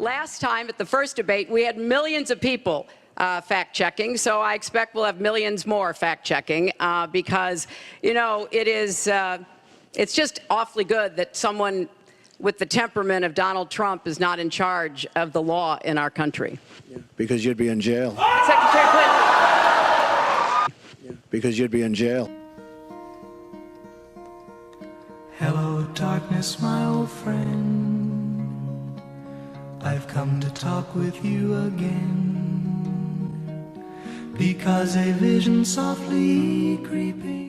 last time at the first debate, we had millions of people fact-checking, so I expect we'll have millions more fact-checking because, you know, it's just awfully good that someone with the temperament of Donald Trump is not in charge of the law in our country. Yeah, because you'd be in jail. Secretary Clinton. Yeah, because you'd be in jail. Hello, darkness, my old friend. I've come to talk with you again, because a vision softly creeping